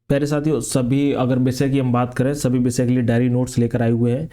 प्यारे साथियों, सभी अगर विषय की हम बात करें, सभी विषय के लिए डायरी नोट्स लेकर आए हुए हैं।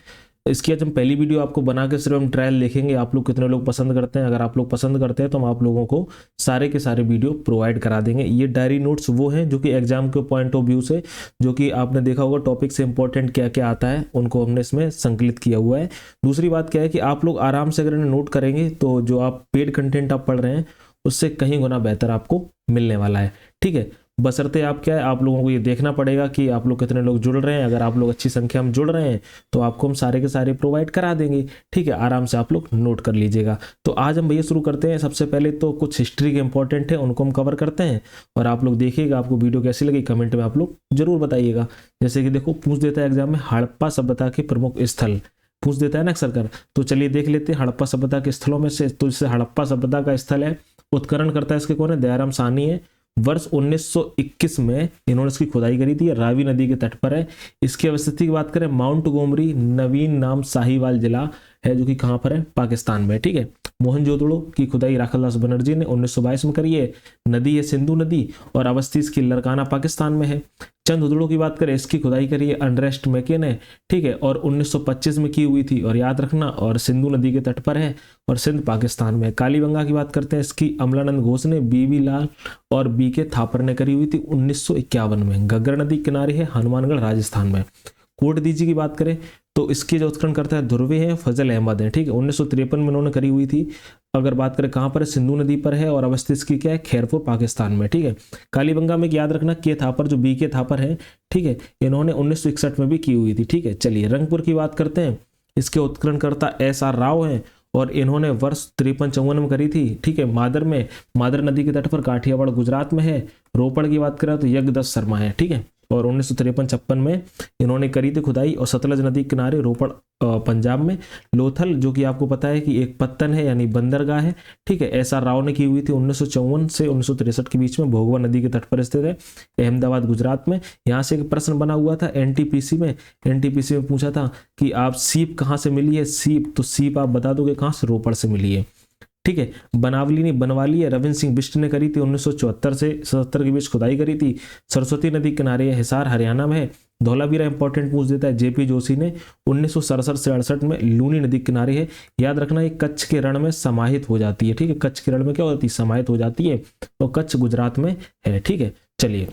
इसकी आज हम पहली वीडियो आपको बना के सिर्फ हम ट्रायल देखेंगे, आप लोग कितने लोग पसंद करते हैं। अगर आप लोग पसंद करते हैं तो हम आप लोगों को सारे के सारे वीडियो प्रोवाइड करा देंगे। ये डायरी नोट्स वो हैं जो कि एग्जाम के पॉइंट ऑफ व्यू से, जो कि आपने देखा होगा टॉपिक से इंपॉर्टेंट क्या क्या आता है, उनको हमने इसमें संकलित किया हुआ है। दूसरी बात क्या है कि आप लोग आराम से अगर नोट करेंगे तो जो आप पेड कंटेंट आप पढ़ रहे हैं उससे कहीं गुना बेहतर आपको मिलने वाला है। ठीक है, बशर्ते आप क्या है, आप लोगों को ये देखना पड़ेगा कि आप लोग कितने लोग जुड़ रहे हैं। अगर आप लोग अच्छी संख्या में जुड़ रहे हैं तो आपको हम सारे के सारे प्रोवाइड करा देंगे। ठीक है, आराम से आप लोग नोट कर लीजिएगा। तो आज हम भैया शुरू करते हैं। सबसे पहले तो कुछ हिस्ट्री के इंपॉर्टेंट है, उनको हम कवर करते हैं और आप लोग देखिएगा आपको वीडियो कैसी लगी कमेंट में आप लोग जरूर बताइएगा। जैसे कि देखो, पूछ देता है एग्जाम में हड़प्पा सभ्यता के प्रमुख स्थल, पूछ देता है ना अक्सर कर। तो चलिए देख लेते हैं हड़प्पा सभ्यता के स्थलों में से। तो जैसे हड़प्पा सभ्यता का स्थल है, उत्खनन करता है इसके कौन है, दयाराम साहनी है। वर्ष 1921 में इन्होंने इसकी खुदाई करी थी, रावी नदी के तट पर है। इसकी अवस्थिति की बात करें, माउंट गोमरी नवीन नाम साहिवाल जिला है, जो कि कहां पर है, पाकिस्तान में। ठीक है, मोहनजोदड़ो की खुदाई राखालदास बनर्जी ने 1922 में करी है। नदी है सिंधु नदी और अवस्थी इसकी लरकाना पाकिस्तान में है। चंदुदड़ो की बात करें, इसकी खुदाई करी है अनरेस्ट मैके ने। ठीक है, और 1925 में की हुई थी, और याद रखना, और सिंधु नदी के तट पर है और सिंध पाकिस्तान में। कालीबंगा की बात करते हैं, इसकी अमलानंद घोष ने, बीवी लाल और बी के थापर ने करी हुई थी 1951 में। घग्गर नदी किनारे है, हनुमानगढ़ राजस्थान में। कोट दीजी की बात करें तो इसकी जो उत्खनन करता है ध्रुवे है, फजल अहमद है। ठीक है, 1953 में उन्होंने करी हुई थी। अगर बात करें कहां पर है, सिंधु नदी पर है और अवस्थित इसकी क्या है, खैरपुर पाकिस्तान में। ठीक है, कालीबंगा में याद रखना के थापर, जो बी के थापर है। ठीक है, इन्होंने 1961 में भी की हुई थी। ठीक है, चलिए रंगपुर की बात करते हैं। इसके उत्खननकर्ता SR राव हैं और इन्होंने वर्ष 53-54 में करी थी। ठीक है, मादर में, मादर नदी के तट पर, काठियावाड़ गुजरात में है। रोपड़ की बात करें तो यज्ञदत्त शर्मा है। ठीक है, और 1953-56 में इन्होंने करी थी खुदाई, और सतलज नदी किनारे रोपड़ पंजाब में। लोथल, जो कि आपको पता है कि एक पत्तन है यानी बंदरगाह है। ठीक है, SR राव ने की हुई थी 1954 से 1963 के बीच में, भोगवा नदी के तट पर स्थित है, अहमदाबाद गुजरात में। यहाँ से एक प्रश्न बना हुआ था NTPC में, NTPC में पूछा था कि आप सीप कहाँ से मिली है, सीप, तो सीप आप बता दोगे कहाँ से, रोपड़ से मिली है। ठीक है, बनावली ने बनवाली है, रविंद्र सिंह बिष्ट ने करी थी 1974 से 77 के बीच खुदाई करी थी। सरस्वती नदी किनारे हिसार हरियाणा में है। धौलावीरा इंपॉर्टेंट पूछ देता है, JP जोशी ने 1967 से 68 में लूनी नदी किनारे है। याद रखना ये कच्छ के रण में समाहित हो जाती है। ठीक है, कच्छ के रण में क्या होती है, समाहित हो जाती है, और कच्छ गुजरात में है। ठीक है, चलिए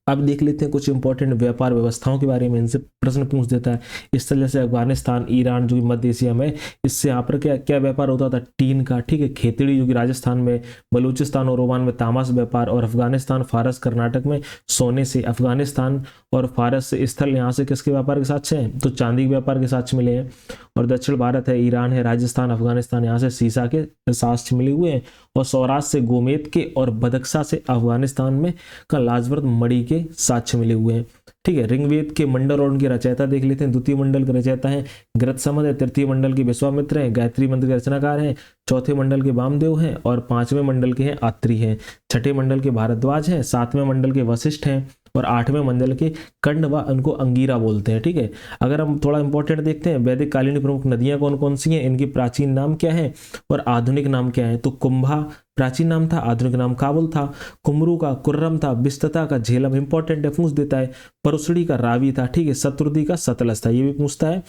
अब देख लेते हैं कुछ इंपॉर्टेंट व्यापार व्यवस्थाओं के बारे में, इनसे प्रश्न पूछ देता है। इस तरह से अफगानिस्तान, ईरान जो कि मध्य एशिया में, इससे यहाँ पर क्या क्या व्यापार होता था, टीन का। ठीक है, खेतड़ी जो कि राजस्थान में, बलूचिस्तान और ओमान में तामास व्यापार, और अफगानिस्तान, फारस, कर्नाटक में सोने से। अफगानिस्तान और फारस से स्थल यहाँ से किसके व्यापार के साक्ष्य हैं, तो चांदी के व्यापार के साक्ष्य मिले हैं। और दक्षिण भारत है, ईरान है, राजस्थान, अफगानिस्तान, यहाँ से सीसा के साक्ष्य मिले हुए हैं। और सौराष्ट्र से गोमेद के और बदख्शा से अफगानिस्तान में का लाजवर्द मणि के साक्ष्य मिले हुए हैं। ठीक है, ऋग्वेद के मंडल और उनके रचयिता देख लेते हैं। द्वितीय मंडल के रचयिता हैं गृतसमद है, तृतीय मंडल के विश्वामित्र हैं, गायत्री मंत्र के रचनाकार हैं, चौथे मंडल के वामदेव हैं, और पांचवें मंडल के हैं आत्री हैं, छठे मंडल के भारद्वाज हैं, सातवें मंडल के वशिष्ठ हैं, और आठवें मंडल के कंड व उनको अंगीरा बोलते हैं। ठीक है, अगर हम थोड़ा इंपॉर्टेंट देखते हैं, वैदिक कालीन प्रमुख नदियां कौन कौन सी हैं, इनके प्राचीन नाम क्या है और आधुनिक नाम क्या है। तो कुंभा प्राचीन नाम था, आधुनिक नाम काबुल था। कुमरू का कुर्रम था, बिस्तता का झेलम, इंपॉर्टेंट है, पूछ देता है। परुसड़ी का रावी था। ठीक है, शत्रुदी का सतलज था, ये भी पूछता है।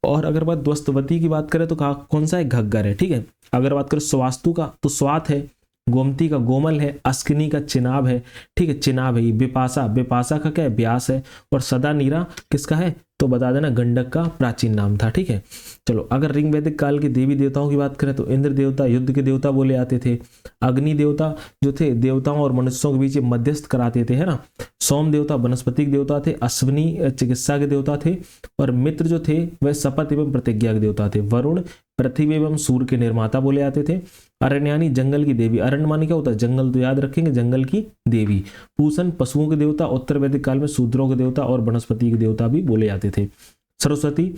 और अगर बात द्वस्तवती की बात करें तो कौन सा है, घग्गर है। ठीक है, अगर बात करें स्वास्तु का तो स्वात है। गोमती का गोमल है। अस्किनी का चिनाब है। ठीक है, चिनाब है। विपाशा, विपाशा का क्या है, ब्यास है। और सदा नीरा किसका है, तो बता देना गंडक का प्राचीन नाम था। ठीक है, चलो अगर ऋग वैदिक काल के देवी देवताओं की बात करें तो इंद्र देवता युद्ध के देवता बोले जाते थे। अग्नि देवता जो थे देवताओं और मनुष्यों के बीच मध्यस्थ कराते थे, है ना। सोम देवता वनस्पति के देवता थे। अश्विनी चिकित्सा के देवता थे। और मित्र जो थे वह शपथ एवं प्रतिज्ञा के देवता थे। वरुण पृथ्वी एवं सूर्य के निर्माता बोले जाते थे। अरण्यानी जंगल की देवी, अरण्य माने क्या होता है, जंगल, तो याद रखेंगे जंगल की देवी। पूषण पशुओं के देवता, उत्तर वैदिक काल में शूद्रों के देवता और वनस्पति के देवता भी बोले जाते थे। सरस्वती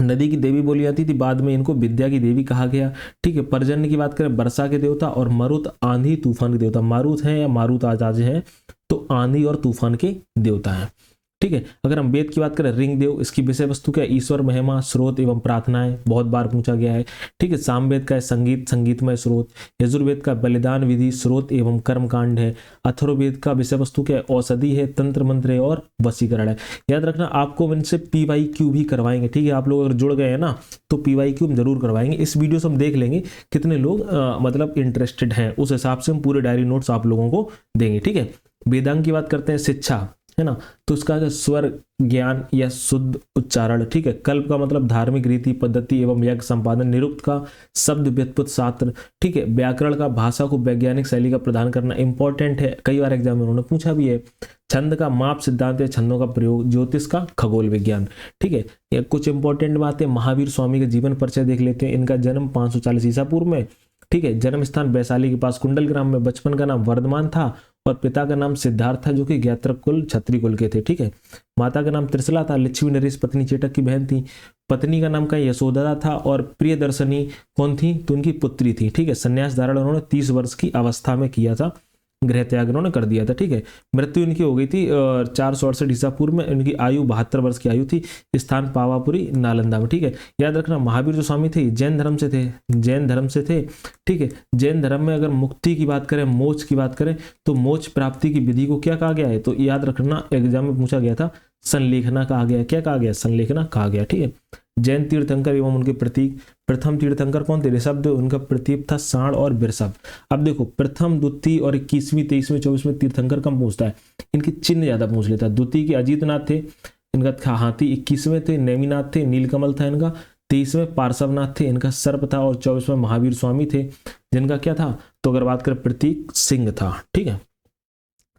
नदी की देवी बोली जाती थी, बाद में इनको विद्या की देवी कहा गया। ठीक है, पर्जन्य की बात करें वर्षा के देवता, और मरुत आंधी तूफान के देवता। मारुत हैं या मारुत आज हैं तो आंधी और तूफान के देवता हैं। ठीक है। अगर हम वेद की बात करें, ऋग्वेद, इसकी विषय वस्तु क्या है? ईश्वर, महिमा, स्रोत एवं प्रार्थनाएं, बहुत बार पूछा गया है। ठीक है। सामवेद का है संगीत, संगीतमय स्रोत। यजुर्वेद का बलिदान विधि, स्रोत एवं कर्म कांड है। अथर्ववेद का विषय वस्तु क्या है? औषधि है, तंत्र मंत्र है और वशीकरण है। याद रखना, आपको इनसे PYQ भी करवाएंगे। ठीक है। आप लोग अगर जुड़ गए हैं ना तो PYQ हम जरूर करवाएंगे। इस वीडियो से हम देख लेंगे कितने लोग मतलब इंटरेस्टेड हैं, उस हिसाब से हम पूरे डायरी नोट्स आप लोगों को देंगे। ठीक है। वेदांग की बात करते हैं, शिक्षा है ना, तो उसका स्वर ज्ञान या शुद्ध उच्चारण। ठीक है। कल्प का मतलब धार्मिक रीति पद्धति एवं यज्ञ संपादन। निरुक्त का शब्द व्युत्पत्ति शास्त्र। ठीक है। व्याकरण का भाषा को वैज्ञानिक शैली का प्रदान करना, इंपॉर्टेंट है, कई बार एग्जाम में उन्होंने पूछा भी है। छंद का माप सिद्धांत है, छंदों का प्रयोग। ज्योतिष का खगोल विज्ञान। ठीक है। ये कुछ इंपॉर्टेंट बातें, महावीर स्वामी का जीवन परिचय देख लेते हैं। इनका जन्म 540 ईसा पूर्व में। ठीक है। जन्म स्थान वैशाली के पास कुंडल ग्राम में। बचपन का नाम वर्धमान था और पिता का नाम सिद्धार्थ था, जो कि ज्ञात्रप कुल क्षत्रिय कुल के थे। ठीक है। माता का नाम त्रिशला था। लिच्छवी नरेश पत्नी चेटक की बहन थी। पत्नी का नाम का यशोधरा था और प्रियदर्शनी कौन थी? तो उनकी पुत्री थी। ठीक है। संन्यास धारण उन्होंने 30 वर्ष की अवस्था में किया था, गृह त्याग उन्होंने कर दिया था। ठीक है। मृत्यु इनकी हो गई थी 468 ईसा पूर्व में। इनकी आयु 72 वर्ष की आयु थी। स्थान पावापुरी नालंदा में। ठीक है। याद रखना, महावीर जो स्वामी थे जैन धर्म से थे, जैन धर्म से थे। ठीक है। जैन धर्म में अगर मुक्ति की बात करें, मोक्ष की बात करें, तो मोक्ष प्राप्ति की विधि को क्या कहा गया है? तो याद रखना, एग्जाम में पूछा गया था, संलेखना कहा गया। क्या कहा गया? संलेखना कहा गया। ठीक है। जैन तीर्थंकर एवं उनके प्रतीक। प्रथम तीर्थंकर कौन थे? ऋषभदेव। उनका प्रतीक था सांड और वृषभ। अब देखो, प्रथम, द्वितीय और 21वीं, 23वीं, 24वीं तीर्थंकर कम पूछता है, इनके चिन्ह ज्यादा पूछ लेता है। द्वितीय के अजीतनाथ थे, इनका था हाथी। 21वें थे नेमिनाथ थे, नीलकमल था इनका। 23वें पार्श्वनाथ थे, इनका सर्प था। और 24वें महावीर स्वामी थे, जिनका क्या था? तो अगर बात करें प्रतीक, सिंह था। ठीक है।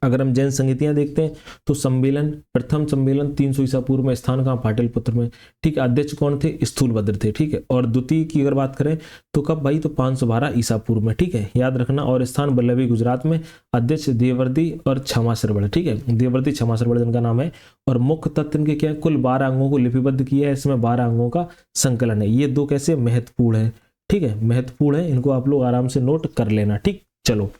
अगर हम जैन संगीतियां देखते हैं तो सम्मेलन, प्रथम सम्मेलन 300 ईसा पूर्व में। स्थान कहाँ? पाटलिपुत्र में। ठीक है। अध्यक्ष कौन थे? स्थूलभद्र थे। ठीक है। और द्वितीय की अगर बात करें तो कब भाई? तो 512 ईसा पूर्व में। ठीक है। याद रखना। और स्थान वल्लभी गुजरात में। अध्यक्ष देवर्दी और क्षमा सरवड़। ठीक है। देवर्दी क्षमा सरवड़ जिनका नाम है। और मुख्य तत्व इनके क्या है? कुल 12 अंगों को लिपिबद्ध किया है, इसमें 12 अंगों का संकलन है। ये दो कैसे महत्वपूर्ण है? ठीक है, महत्वपूर्ण है, इनको आप लोग आराम से नोट कर लेना। ठीक, चलो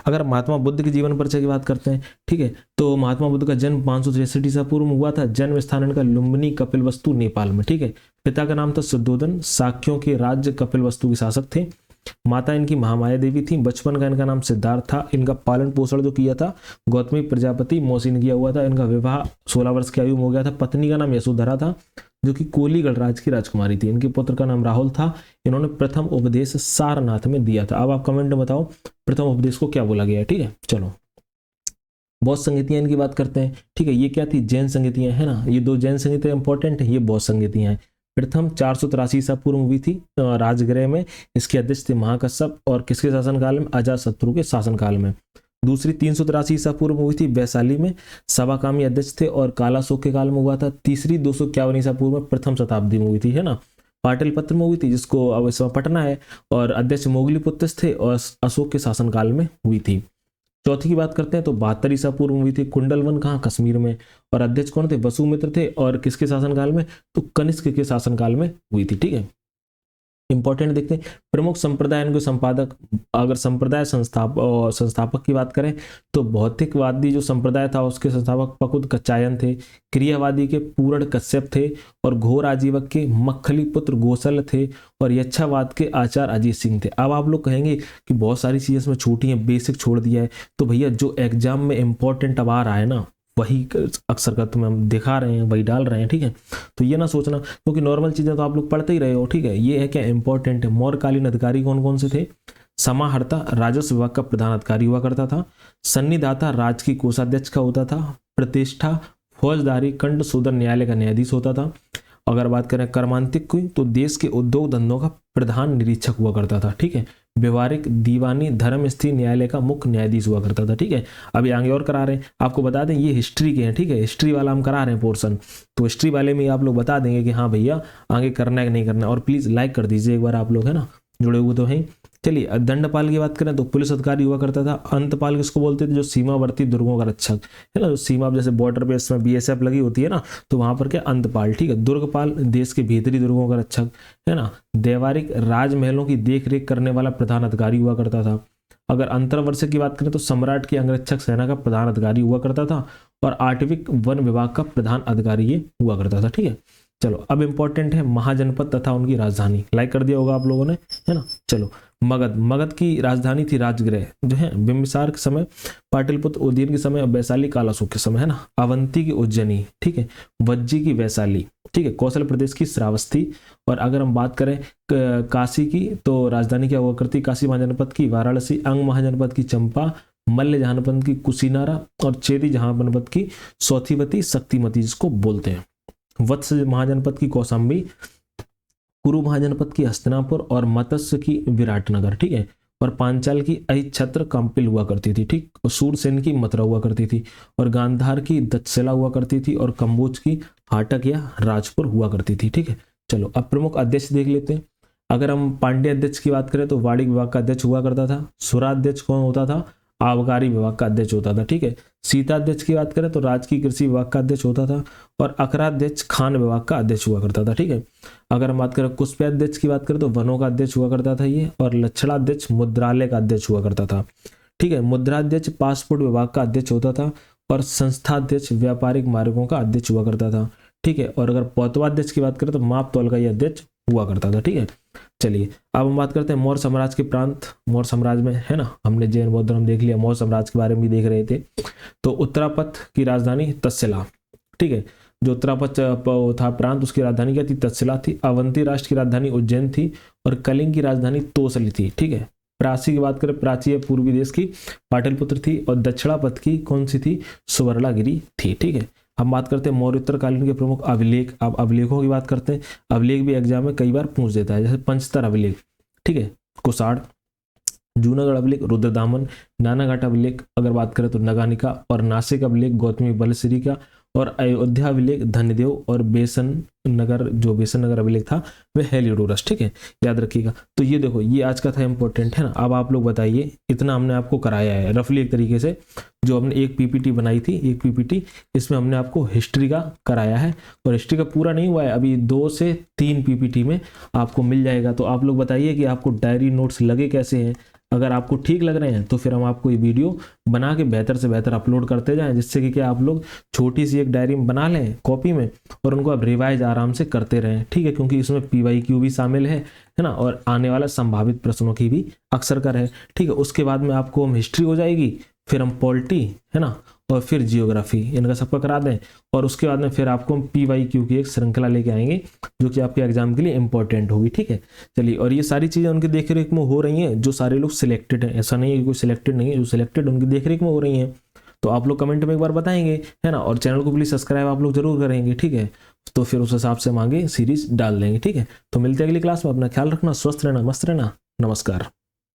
अगर महात्मा बुद्ध के जीवन परिचय की बात करते हैं, ठीक है, तो महात्मा बुद्ध का जन्म 563 ईसा पूर्व में हुआ था। जन्म स्थान इनका लुम्बिनी कपिलवस्तु नेपाल में। ठीक है। पिता का नाम था शुद्धोदन, साक्यों के राज्य कपिलवस्तु के शासक थे। माता इनकी महामाया देवी थी। बचपन का इनका नाम सिद्धार्थ था। इनका पालन पोषण जो किया था गौतमी प्रजापति मौसी ने किया हुआ था। इनका विवाह 16 वर्ष की आयु में हो गया था। पत्नी का नाम यशोधरा था जो कि कोली गणराज की राजकुमारी थी। इनके पुत्र का नाम राहुल था। इन्होंने प्रथम उपदेश सारनाथ में दिया था। अब आप कमेंट में बताओ प्रथम उपदेश को क्या बोला गया है। ठीक है, चलो बौद्ध संगीतियां इनकी बात करते हैं। ठीक है, ये क्या थी? जैन संगीतियां है ना। ये दो जैन संगीतियां इंपॉर्टेंट है। ये बौद्ध संगीतियां हैं। प्रथम 483 ईसा पूर्व हुई थी राजगृह में। इसके अध्यक्ष थे महाकश्यप और किसके शासनकाल में? अजातशत्रु के शासनकाल में। दूसरी 383 ईसा पूर्व में हुई थी वैशाली में। सभाकामी अध्यक्ष थे और कालाशोक के काल में हुआ था। तीसरी 251 ईसा पूर्व में प्रथम शताब्दी में हुई थी, है ना, पाटलिपुत्र में हुई थी, जिसको अब इस समय पटना है। और अध्यक्ष मोगलीपुत्र थे और अशोक के शासनकाल में हुई थी। चौथी की बात करते हैं तो 72 ईसा पूर्व में हुई थी। कुंडलवन कहाँ? कश्मीर में। और अध्यक्ष कौन थे? वसुमित्र थे। और किसके शासनकाल में? तो कनिष्क के शासनकाल में हुई थी। ठीक है, इंपॉर्टेंट देखते हैं प्रमुख संप्रदाय इनके संपादक। अगर संप्रदाय संस्थापक की बात करें तो भौतिकवादी जो संप्रदाय था उसके संस्थापक पकुद कच्चायन थे। क्रियावादी के पूर्ण कश्यप थे। और घोर आजीवक के मक्खली पुत्र गोसल थे। और यच्छावाद के आचार्य अजीत सिंह थे। अब आप लोग कहेंगे कि बहुत सारी चीजें इसमें छोटी हैं, बेसिक छोड़ दिया है। तो भैया जो एग्जाम में इंपॉर्टेंट अब आ रहा है ना, वही अक्सर का तुम्हें हम दिखा रहे हैं, वही डाल रहे हैं। ठीक है, तो ये ना सोचना क्योंकि नॉर्मल चीजें तो आप लोग पढ़ते ही रहे हो। ठीक है, ये है क्या इंपॉर्टेंट है। मौर्यकालीन अधिकारी कौन कौन से थे? समाहर्ता राजस्व विभाग का प्रधान अधिकारी हुआ करता था। सन्निधाता राज की कोषाध्यक्ष का होता था। प्रतिष्ठा फौजदारी कंड शोधन न्यायालय का न्यायाधीश होता था। अगर बात करें कर्मांतिक की तो देश के उद्योग धंधों का प्रधान निरीक्षक हुआ करता था। ठीक है, व्यवहारिक दीवानी धर्म स्थिर न्यायालय का मुख्य न्यायाधीश हुआ करता था। ठीक है, अभी आगे और करा रहे हैं, आपको बता दें ये हिस्ट्री के हैं। ठीक है, हिस्ट्री वाला हम करा रहे हैं पोर्शन, तो हिस्ट्री वाले में आप लोग बता देंगे कि हाँ भैया आगे करना है कि नहीं करना। और प्लीज लाइक कर दीजिए एक बार, आप लोग है ना जुड़े हुए तो हैं। चलिए दंडपाल की बात करें तो पुलिस अधिकारी हुआ करता था। अंतपाल किसको बोलते थे? जो सीमावर्ती दुर्गों का रक्षक है ना, जो सीमा जैसे बॉर्डर पे इसमें BSF लगी होती है ना, तो वहां पर क्या अंतपाल। ठीक है, दुर्गपाल देश के भीतरी दुर्गों का रक्षक है ना। देवारिक राजमहलों की देखरेख करने वाला प्रधान अधिकारी हुआ करता था। अगर अंतर्वर्ष की बात करें तो सम्राट की अंगरक्षक सेना का प्रधान अधिकारी हुआ करता था। और आटविक वन विभाग का प्रधान अधिकारी ये हुआ करता था। ठीक है, चलो अब इंपॉर्टेंट है महाजनपद तथा उनकी राजधानी, लाइक कर दिया होगा आप लोगों ने, है ना। चलो मगध की राजधानी थी राजगृह, जो है बिंबिसार के समय, पाटलिपुत्र उदयन के समय, वैशाली कालासुख के समय, है ना। अवंती की उज्जैनी, ठीक है, वज्जी की वैशाली, ठीक है, कौशल प्रदेश की श्रावस्ती। और अगर हम बात करें काशी की तो राजधानी क्या हुआ करती, काशी महाजनपद की वाराणसी, अंग महाजनपद की चंपा, मल्ल जनपद की कुशीनारा और चेदी जनपद की सौथीवती शक्तिमती जिसको बोलते हैं। वत्स महाजनपद की कौशाम्बी, कुरु महाजनपद की हस्तिनापुर और मत्स्य की विराटनगर, ठीक है। और पांचाल की अहिच्छत्र कंपिल हुआ करती थी, ठीक। और सूरसेन की मथुरा हुआ करती थी, और गांधार की दक्षशिला हुआ करती थी, और कंबोज की हाटक या राजपुर हुआ करती थी। ठीक है, चलो अब प्रमुख अध्यक्ष देख लेते हैं। अगर हम पांड्य अध्यक्ष की बात करें तो वाणिज्य विभाग का अध्यक्ष हुआ करता था। सुराध्यक्ष कौन होता था, आबकारी विभाग का अध्यक्ष होता था। ठीक है, सीताध्यक्ष की बात करें तो राजकीय कृषि विभाग का अध्यक्ष होता था, और अकराध्यक्ष खान विभाग का अध्यक्ष हुआ करता था। ठीक है, अगर हम बात करें कुष्पाध्यक्ष की बात करें तो वनों का अध्यक्ष हुआ करता था ये, और लक्षणाध्यक्ष मुद्रालय का अध्यक्ष हुआ करता था। ठीक है, मुद्राध्यक्ष पासपोर्ट विभाग का अध्यक्ष होता था, और संस्थाध्यक्ष व्यापारिक मार्गों का अध्यक्ष हुआ करता था। ठीक है, और अगर पौतवाध्यक्ष की बात करें तो माप तौल का ये अध्यक्ष हुआ करता था। ठीक है, चलिए अब हम बात करते हैं मौर्य साम्राज्य के प्रांत। मौर्य साम्राज्य में, है ना, हमने जैन बौद्ध धर्म देख लिया, मौर्य साम्राज्य के बारे में भी देख रहे थे। तो उत्तरापथ की राजधानी तक्षशिला, ठीक है, जो उत्तरापथ था प्रांत उसकी राजधानी क्या थी, तक्षशिला थी। अवंती राष्ट्र की राजधानी उज्जैन थी, और कलिंग की राजधानी तोसली थी। ठीक है, प्राची की बात करें, प्राची या पूर्वी देश की पाटलिपुत्र थी, और दक्षिणापथ की कौन सी थी, सुवर्णागिरी थी। ठीक है, हम बात करते हैं मौर्योत्तरकालीन के प्रमुख अभिलेख। अब अभिलेखों की बात करते हैं, अभिलेख भी एग्जाम में कई बार पूछ देता है, जैसे पंचतर अभिलेख, ठीक है, कुसाड़, जूनागढ़ अभिलेख रुद्रदामन, नानाघाट अभिलेख अगर बात करें तो नगानिका, और नासिक अभिलेख गौतमी बलश्री का, और अयोध्या अभिलेख धन्यदेव, और बेसन नगर जो बेसन नगर अभिलेख था वह हेलियोडोरस। ठीक है, याद रखिएगा। तो ये देखो, ये आज का था इंपॉर्टेंट, है ना। अब आप लोग बताइए, इतना हमने आपको कराया है रफली एक तरीके से, जो हमने एक पीपीटी बनाई थी, एक पीपीटी, इसमें हमने आपको हिस्ट्री का कराया है, और हिस्ट्री का पूरा नहीं हुआ है, अभी 2 से 3 पीपीटी में आपको मिल जाएगा। तो आप लोग बताइए कि आपको डायरी नोट्स लगे कैसे हैं। अगर आपको ठीक लग रहे हैं तो फिर हम आपको ये वीडियो बना के बेहतर से बेहतर अपलोड करते जाएं, जिससे कि क्या आप लोग छोटी सी एक डायरी में बना लें कॉपी में, और उनको आप रिवाइज आराम से करते रहें। ठीक है, क्योंकि इसमें PYQ भी शामिल है ना, और आने वाला संभावित प्रश्नों की भी अक्सर कर है। ठीक है, उसके बाद में आपको हम हिस्ट्री हो जाएगी, फिर हम पॉलिटी, है ना, और फिर जियोग्राफी, इनका सबका करा दें, और उसके बाद में फिर आपको हम PYQ की एक श्रृंखला लेके आएंगे जो कि आपके एग्जाम के लिए इंपॉर्टेंट होगी। ठीक है, चलिए, और ये सारी चीज़ें उनकी देखरेख में हो रही हैं, जो सारे लोग सिलेक्टेड हैं, ऐसा नहीं है कि कोई सिलेक्टेड नहीं है, जो सिलेक्टेड उनकी देखरेख में हो रही हैं। तो आप लोग कमेंट में एक बार बताएंगे, है ना, और चैनल को प्लीज सब्सक्राइब आप लोग जरूर करेंगे। ठीक है, तो फिर उस हिसाब से हम आगे सीरीज डाल देंगे। ठीक है, तो मिलते हैं अगली क्लास में। अपना ख्याल रखना, स्वस्थ रहना, मस्त रहना, नमस्कार।